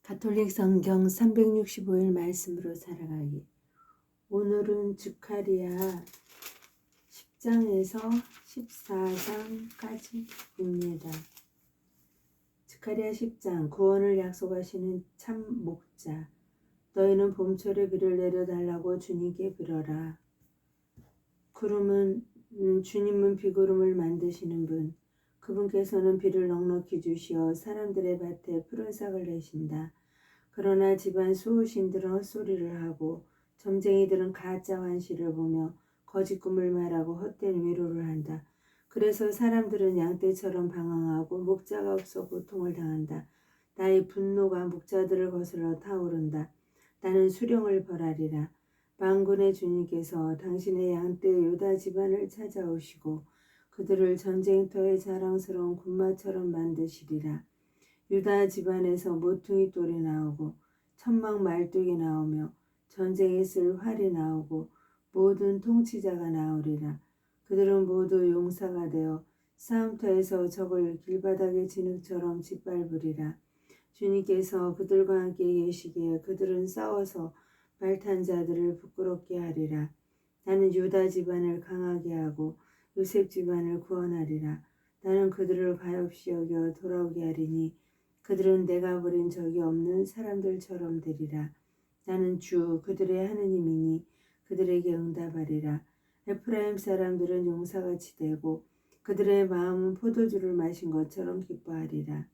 가톨릭 성경 365일 말씀으로 살아가기. 오늘은 주카리아 10장에서 14장까지입니다. 주카리아 10장. 구원을 약속하시는 참 목자. 너희는 봄철에 비를 내려달라고 주님께 빌어라. 주님은 비구름을 만드시는 분. 그분께서는 비를 넉넉히 주시어 사람들의 밭에 푸른 싹을 내신다. 그러나 집안 수호신들은 헛소리를 하고 점쟁이들은 가짜 환시를 보며 거짓 꿈을 말하고 헛된 위로를 한다. 그래서 사람들은 양떼처럼 방황하고 목자가 없어 고통을 당한다. 나의 분노가 목자들을 거슬러 타오른다. 나는 수령을 벌하리라. 만군의 주님께서 당신의 양떼 유다 집안을 찾아오시고 그들을 전쟁터의 자랑스러운 군마처럼 만드시리라. 유다 집안에서 모퉁이 돌이 나오고 천막 말뚝이 나오며 전쟁에 쓸 활이 나오고 모든 통치자가 나오리라. 그들은 모두 용사가 되어 싸움터에서 적을 길바닥의 진흙처럼 짓밟으리라. 주님께서 그들과 함께 계시기에 그들은 싸워서 말탄 자들을 부끄럽게 하리라. 나는 유다 집안을 강하게 하고 요셉 집안을 구원하리라. 나는 그들을 가엾이 여겨 돌아오게 하리니 그들은 내가 버린 적이 없는 사람들처럼 되리라. 나는 주 그들의 하느님이니 그들에게 응답하리라. 에프라임 사람들은 용사같이 되고 그들의 마음은 포도주를 마신 것처럼 기뻐하리라.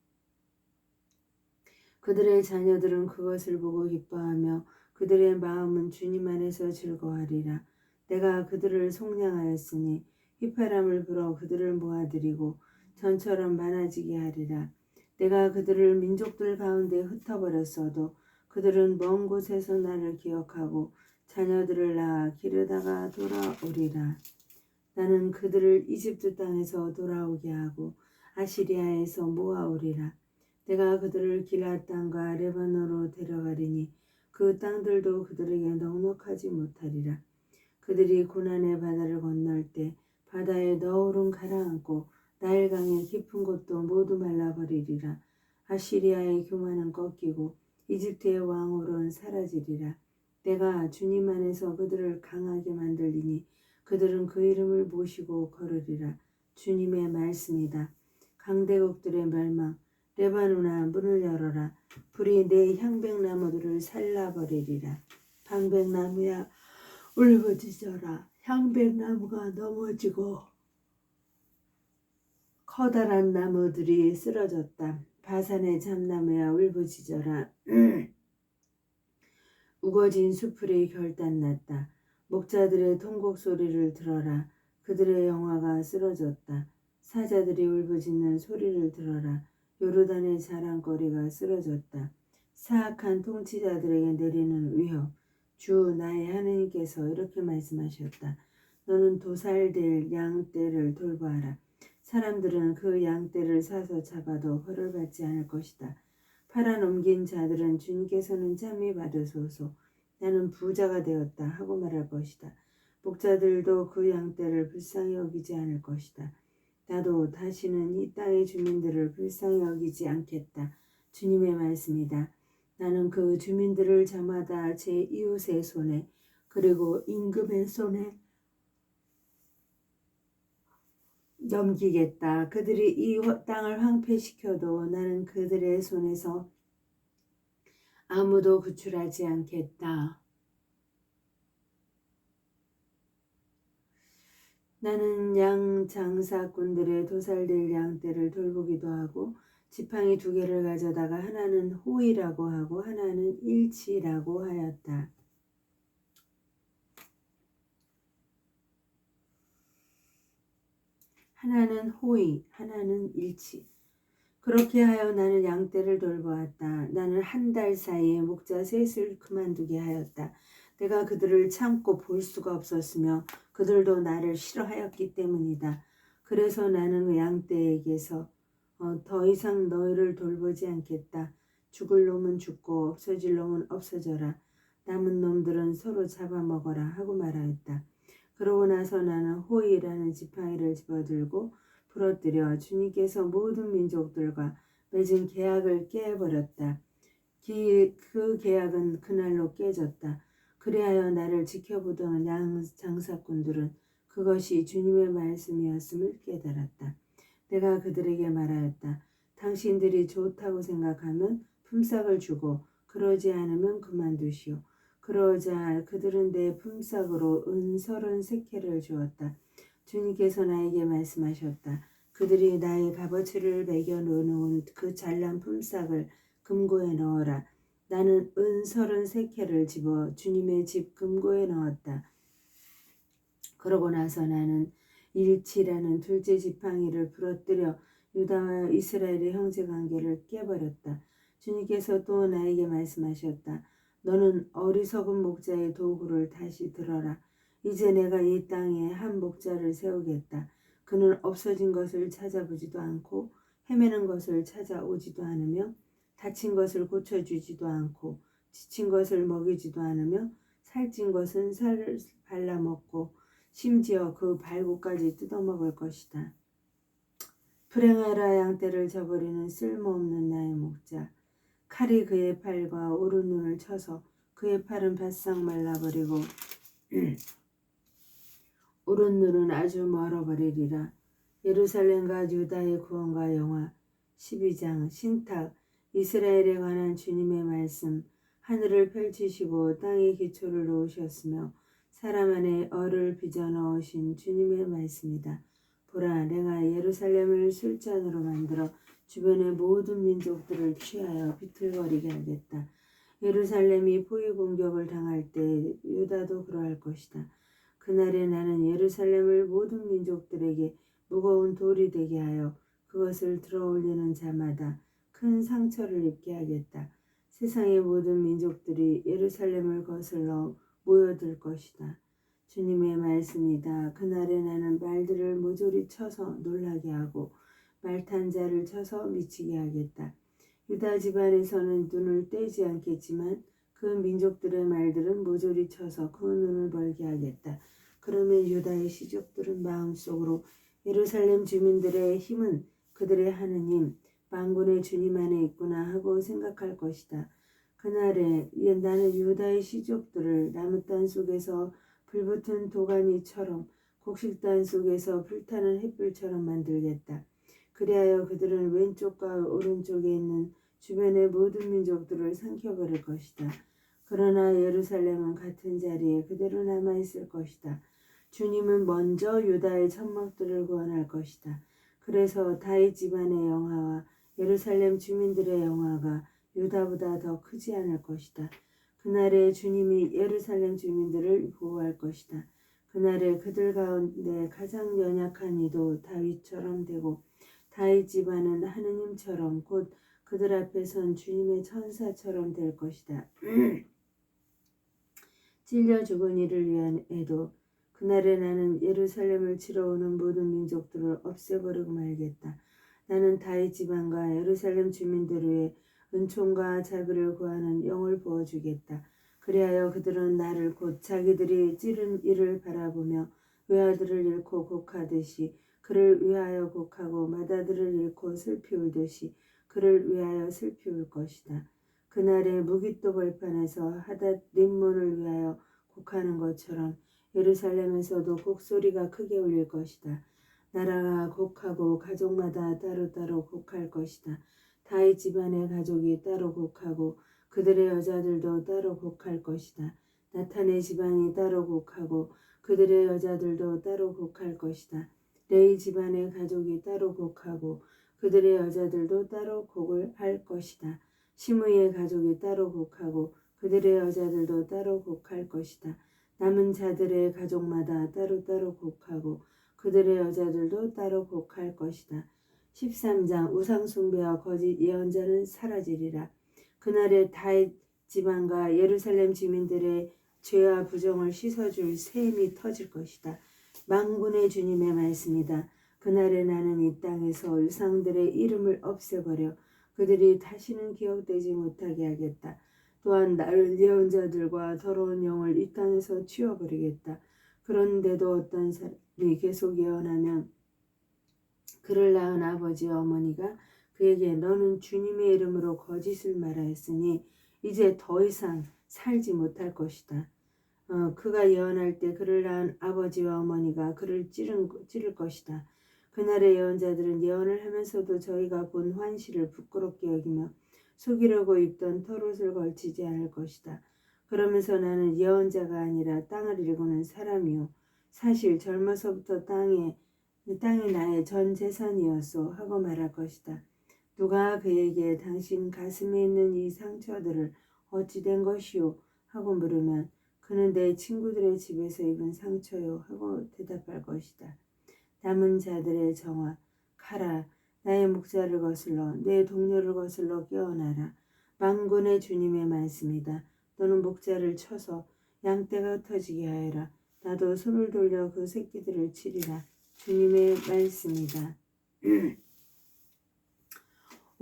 그들의 자녀들은 그것을 보고 기뻐하며 그들의 마음은 주님 안에서 즐거워하리라. 내가 그들을 속량하였으니 휘파람을 불어 그들을 모아들이고 전처럼 많아지게 하리라. 내가 그들을 민족들 가운데 흩어버렸어도 그들은 먼 곳에서 나를 기억하고 자녀들을 낳아 기르다가 돌아오리라. 나는 그들을 이집트 땅에서 돌아오게 하고 아시리아에서 모아오리라. 내가 그들을 길앗 땅과 레바논으로 데려가리니 그 땅들도 그들에게 넉넉하지 못하리라. 그들이 고난의 바다를 건널 때 바다에 너울은 가라앉고 나일강의 깊은 곳도 모두 말라버리리라. 아시리아의 교만은 꺾이고 이집트의 왕홀은 사라지리라. 내가 주님 안에서 그들을 강하게 만들리니 그들은 그 이름을 모시고 걸으리라. 주님의 말씀이다. 강대국들의 멸망. 레바논아 문을 열어라. 불이 내 향백나무들을 살라버리리라. 방백나무야 울부짖어라. 향백나무가 넘어지고 커다란 나무들이 쓰러졌다. 바산의 참나무야 울부짖어라. 우거진 수풀이 결단났다. 목자들의 통곡 소리를 들어라. 그들의 영화가 쓰러졌다. 사자들이 울부짖는 소리를 들어라. 요르단의 자랑거리가 쓰러졌다. 사악한 통치자들에게 내리는 위협. 주 나의 하느님께서 이렇게 말씀하셨다. 너는 도살될 양떼를 돌보아라. 사람들은 그 양떼를 사서 잡아도 벌을 받지 않을 것이다. 팔아넘긴 자들은 주님께서는 참히 받으소서. 나는 부자가 되었다 하고 말할 것이다. 목자들도 그 양떼를 불쌍히 여기지 않을 것이다. 나도 다시는 이 땅의 주민들을 불쌍히 여기지 않겠다. 주님의 말씀이다. 나는 그 주민들을 저마다 제 이웃의 손에 그리고 임금의 손에 넘기겠다. 그들이 이 땅을 황폐시켜도 나는 그들의 손에서 아무도 구출하지 않겠다. 나는 양 장사꾼들의 도살될 양떼를 돌보기도 하고 지팡이 2개를 가져다가 하나는 호이라고 하고 하나는 일치라고 하였다. 하나는 호의, 하나는 일치. 그렇게 하여 나는 양떼를 돌보았다. 나는 한 달 사이에 목자 셋을 그만두게 하였다. 내가 그들을 참고 볼 수가 없었으며 그들도 나를 싫어하였기 때문이다. 그래서 나는 양떼에게서 더 이상 너희를 돌보지 않겠다. 죽을 놈은 죽고 없어질 놈은 없어져라. 남은 놈들은 서로 잡아먹어라 하고 말하였다. 그러고 나서 나는 호이라는 지팡이를 집어들고 부러뜨려 주님께서 모든 민족들과 맺은 계약을 깨버렸다. 그 계약은 그날로 깨졌다. 그리하여 나를 지켜보던 장사꾼들은 그것이 주님의 말씀이었음을 깨달았다. 내가 그들에게 말하였다. 당신들이 좋다고 생각하면 품삯을 주고 그러지 않으면 그만두시오. 그러자 그들은 내 품삯으로 은 33개를 주었다. 주님께서 나에게 말씀하셨다. 그들이 나의 값어치를 매겨 놓은 그 잘난 품삯을 금고에 넣어라. 나는 은 33개를 집어 주님의 집 금고에 넣었다. 그러고 나서 나는 일치라는 둘째 지팡이를 부러뜨려 유다와 이스라엘의 형제관계를 깨버렸다. 주님께서 또 나에게 말씀하셨다. 너는 어리석은 목자의 도구를 다시 들어라. 이제 내가 이 땅에 한 목자를 세우겠다. 그는 없어진 것을 찾아보지도 않고 헤매는 것을 찾아오지도 않으며 다친 것을 고쳐주지도 않고 지친 것을 먹이지도 않으며 살찐 것은 살을 발라먹고 심지어 그 발구까지 뜯어먹을 것이다. 불행하라 양떼를 저버리는 쓸모없는 나의 목자. 칼이 그의 팔과 오른 눈을 쳐서 그의 팔은 바싹 말라버리고 오른 눈은 아주 멀어버리리라. 예루살렘과 유다의 구원과 영화 12장 신탁 이스라엘에 관한 주님의 말씀. 하늘을 펼치시고 땅에 기초를 놓으셨으며 사람 안에 얼을 빚어 넣으신 주님의 말씀이다. 보라, 내가 예루살렘을 술잔으로 만들어 주변의 모든 민족들을 취하여 비틀거리게 하겠다. 예루살렘이 포위 공격을 당할 때 유다도 그러할 것이다. 그날에 나는 예루살렘을 모든 민족들에게 무거운 돌이 되게 하여 그것을 들어올리는 자마다 큰 상처를 입게 하겠다. 세상의 모든 민족들이 예루살렘을 거슬러 모여들 것이다. 주님의 말씀이다. 그날에 나는 말들을 모조리 쳐서 놀라게 하고 말탄 자를 쳐서 미치게 하겠다. 유다 집안에서는 눈을 떼지 않겠지만 그 민족들의 말들은 모조리 쳐서 그 눈을 벌게 하겠다. 그러면 유다의 시족들은 마음속으로 예루살렘 주민들의 힘은 그들의 하느님 만군의 주님 안에 있구나 하고 생각할 것이다. 그날에 나는 유다의 시족들을 나무 땅 속에서 불붙은 도가니처럼 곡식단 속에서 불타는 햇불처럼 만들겠다. 그리하여 그들은 왼쪽과 오른쪽에 있는 주변의 모든 민족들을 삼켜버릴 것이다. 그러나 예루살렘은 같은 자리에 그대로 남아있을 것이다. 주님은 먼저 유다의 천막들을 구원할 것이다. 그래서 다윗 집안의 영화와 예루살렘 주민들의 영화가 유다보다 더 크지 않을 것이다. 그날에 주님이 예루살렘 주민들을 보호할 것이다. 그날에 그들 가운데 가장 연약한 이도 다윗처럼 되고 다윗 집안은 하느님처럼 곧 그들 앞에 선 주님의 천사처럼 될 것이다. 찔려 죽은 이를 위한 애도 그날에 나는 예루살렘을 치러 오는 모든 민족들을 없애버리고 말겠다. 나는 다윗 집안과 예루살렘 주민들 위해 은총과 자비를 구하는 영을 부어주겠다. 그리하여 그들은 나를 곧 자기들이 찌른 이를 바라보며 외아들을 잃고 곡하듯이 그를 위하여 곡하고 맏아들을 잃고 슬피 울듯이 그를 위하여 슬피 울 것이다. 그날에 무깃도 벌판에서 하닷 림몬을 위하여 곡하는 것처럼 예루살렘에서도 곡소리가 크게 울릴 것이다. 나라가 곡하고 가족마다 따로따로 곡할 것이다. 다윗 집안의 가족이 따로 곡하고 그들의 여자들도 따로 곡할 것이다. 나탄의 집안이 따로 곡하고 그들의 여자들도 따로 곡할 것이다. 레위 집안의 가족이 따로 곡하고 그들의 여자들도 따로 곡을 할 것이다. 시므이의 가족이 따로 곡하고 그들의 여자들도 따로 곡할 것이다. 남은 자들의 가족마다 따로따로 곡하고 그들의 여자들도 따로 곡할 것이다. 13장 우상숭배와 거짓 예언자는 사라지리라. 그날에 다윗 집안과 예루살렘 주민들의 죄와 부정을 씻어줄 샘이 터질 것이다. 만군의 주님의 말씀이다. 그날에 나는 이 땅에서 유상들의 이름을 없애버려 그들이 다시는 기억되지 못하게 하겠다. 또한 나를 예언자들과 더러운 영을 이 땅에서 치워버리겠다. 그런데도 어떤 사람이 계속 예언하면 그를 낳은 아버지와 어머니가 그에게 너는 주님의 이름으로 거짓을 말하였으니 이제 더 이상 살지 못할 것이다. 그가 예언할 때 그를 낳은 아버지와 어머니가 그를 찌를 것이다. 그날의 예언자들은 예언을 하면서도 저희가 본 환시를 부끄럽게 여기며 속이려고 입던 털옷을 걸치지 않을 것이다. 그러면서 나는 예언자가 아니라 땅을 일구는 사람이요 사실 젊어서부터 땅이 나의 전 재산이었소 하고 말할 것이다. 누가 그에게 당신 가슴에 있는 이 상처들을 어찌 된 것이오 하고 물으면 그는 내 친구들의 집에서 입은 상처요 하고 대답할 것이다. 남은 자들의 정화 가라 나의 목자를 거슬러 내 동료를 거슬러 깨어나라. 만군의 주님의 말씀이다. 너는 목자를 쳐서 양떼가 흩어지게 하여라. 나도 손을 돌려 그 새끼들을 치리라. 주님의 말씀이다.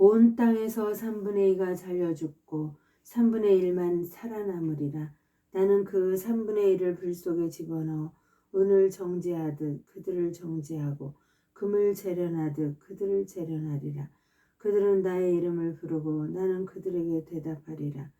온 땅에서 3분의 2가 잘려 죽고 3분의 1만 살아남으리라. 나는 그 3분의 1을 불 속에 집어넣어 은을 정죄하듯 그들을 정죄하고 금을 재련하듯 그들을 재련하리라. 그들은 나의 이름을 부르고 나는 그들에게 대답하리라.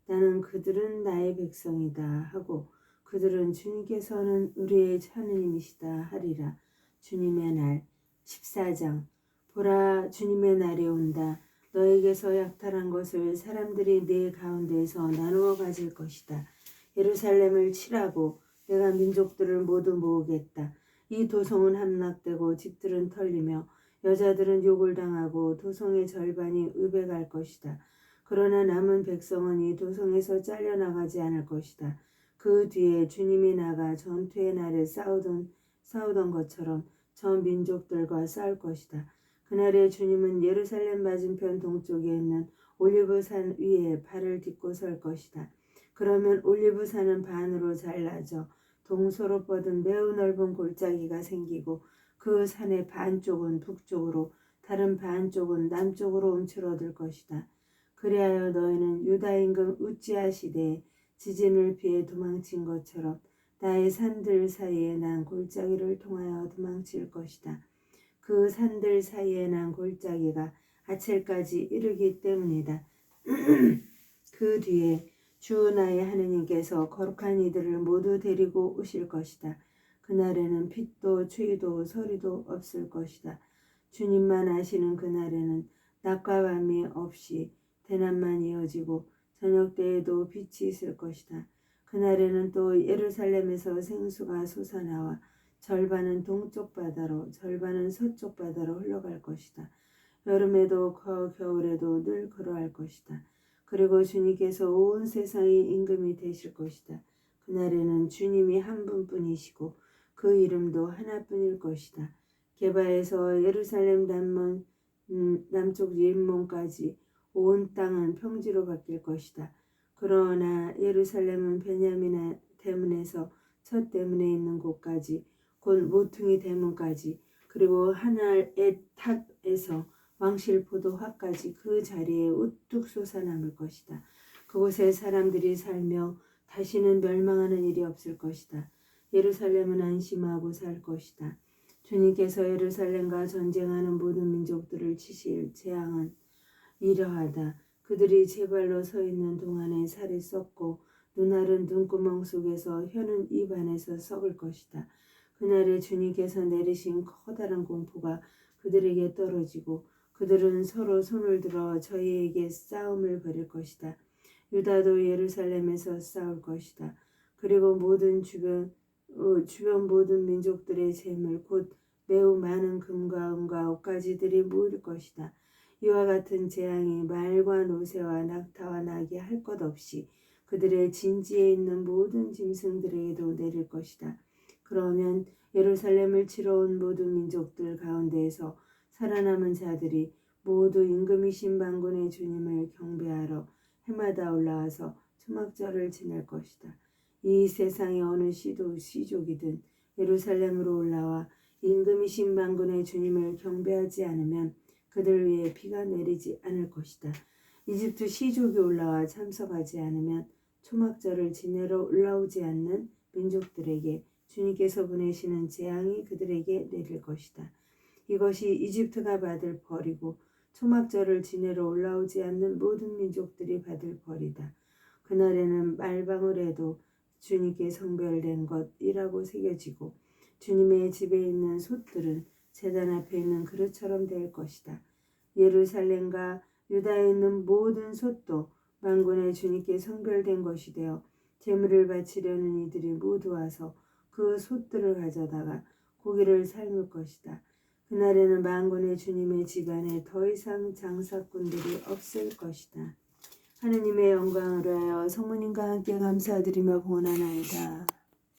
나는 그들은 나의 백성이다 하고 그들은 주님께서는 우리의 하느님이시다 하리라. 주님의 날 14장 보라 주님의 날이 온다. 너에게서 약탈한 것을 사람들이 네 가운데에서 나누어 가질 것이다. 예루살렘을 치라고 내가 민족들을 모두 모으겠다. 이 도성은 함락되고 집들은 털리며 여자들은 욕을 당하고 도성의 절반이 으배갈 것이다. 그러나 남은 백성은 이 도성에서 잘려나가지 않을 것이다. 그 뒤에 주님이 나가 전투의 날에 싸우던 것처럼 저 민족들과 싸울 것이다. 그날에 주님은 예루살렘 맞은편 동쪽에 있는 올리브산 위에 발을 딛고 설 것이다. 그러면 올리브산은 반으로 잘라져 동서로 뻗은 매우 넓은 골짜기가 생기고 그 산의 반쪽은 북쪽으로 다른 반쪽은 남쪽으로 움츠러들 것이다. 그리하여 너희는 유다 임금 우찌야 시대에 지진을 피해 도망친 것처럼 나의 산들 사이에 난 골짜기를 통하여 도망칠 것이다. 그 산들 사이에 난 골짜기가 아첼까지 이르기 때문이다. 그 뒤에 주 나의 하느님께서 거룩한 이들을 모두 데리고 오실 것이다. 그날에는 빛도 추위도 서리도 없을 것이다. 주님만 아시는 그날에는 낮과 밤이 없이 대낮만 이어지고 저녁 때에도 빛이 있을 것이다. 그날에는 또 예루살렘에서 생수가 솟아나와 절반은 동쪽 바다로 절반은 서쪽 바다로 흘러갈 것이다. 여름에도 겨울에도 늘 그러할 것이다. 그리고 주님께서 온 세상의 임금이 되실 것이다. 그날에는 주님이 한 분뿐이시고 그 이름도 하나뿐일 것이다. 게바에서 예루살렘 남쪽 림몬까지 온 땅은 평지로 바뀔 것이다. 그러나 예루살렘은 베냐민 대문에서 첫 대문에 있는 곳까지 곧 모퉁이 대문까지 그리고 하늘의 탑에서 왕실포도 화까지 그 자리에 우뚝 솟아남을 것이다. 그곳에 사람들이 살며 다시는 멸망하는 일이 없을 것이다. 예루살렘은 안심하고 살 것이다. 주님께서 예루살렘과 전쟁하는 모든 민족들을 치실 재앙은 이러하다. 그들이 제 발로 서 있는 동안에 살이 썩고 눈알은 눈구멍 속에서 혀는 입 안에서 썩을 것이다. 그날에 주님께서 내리신 커다란 공포가 그들에게 떨어지고 그들은 서로 손을 들어 저희에게 싸움을 벌일 것이다. 유다도 예루살렘에서 싸울 것이다. 그리고 주변 모든 민족들의 재물 곧 매우 많은 금과 은과 옷가지들이 모일 것이다. 이와 같은 재앙이 말과 노새와 낙타와 나귀 할 것 없이 그들의 진지에 있는 모든 짐승들에게도 내릴 것이다. 그러면 예루살렘을 치러 온 모든 민족들 가운데에서 살아남은 자들이 모두 임금이신 만군의 주님을 경배하러 해마다 올라와서 초막절을 지낼 것이다. 이 세상의 어느 시족이든 예루살렘으로 올라와 임금이신 만군의 주님을 경배하지 않으면 그들 위에 비가 내리지 않을 것이다. 이집트 시족이 올라와 참석하지 않으면 초막절을 지내러 올라오지 않는 민족들에게 주님께서 보내시는 재앙이 그들에게 내릴 것이다. 이것이 이집트가 받을 벌이고 초막절을 지내러 올라오지 않는 모든 민족들이 받을 벌이다. 그날에는 말방울에도 주님께 성별된 것이라고 새겨지고 주님의 집에 있는 솥들은 제단 앞에 있는 그릇처럼 될 것이다. 예루살렘과 유다에 있는 모든 솥도 만군의 주님께 성별된 것이 되어 제물을 바치려는 이들이 모두 와서 그 솥들을 가져다가 고기를 삶을 것이다. 그날에는 만군의 주님의 집안에 더 이상 장사꾼들이 없을 것이다. 하느님의 영광을 위하여 성모님과 함께 감사드리며 고난하이다.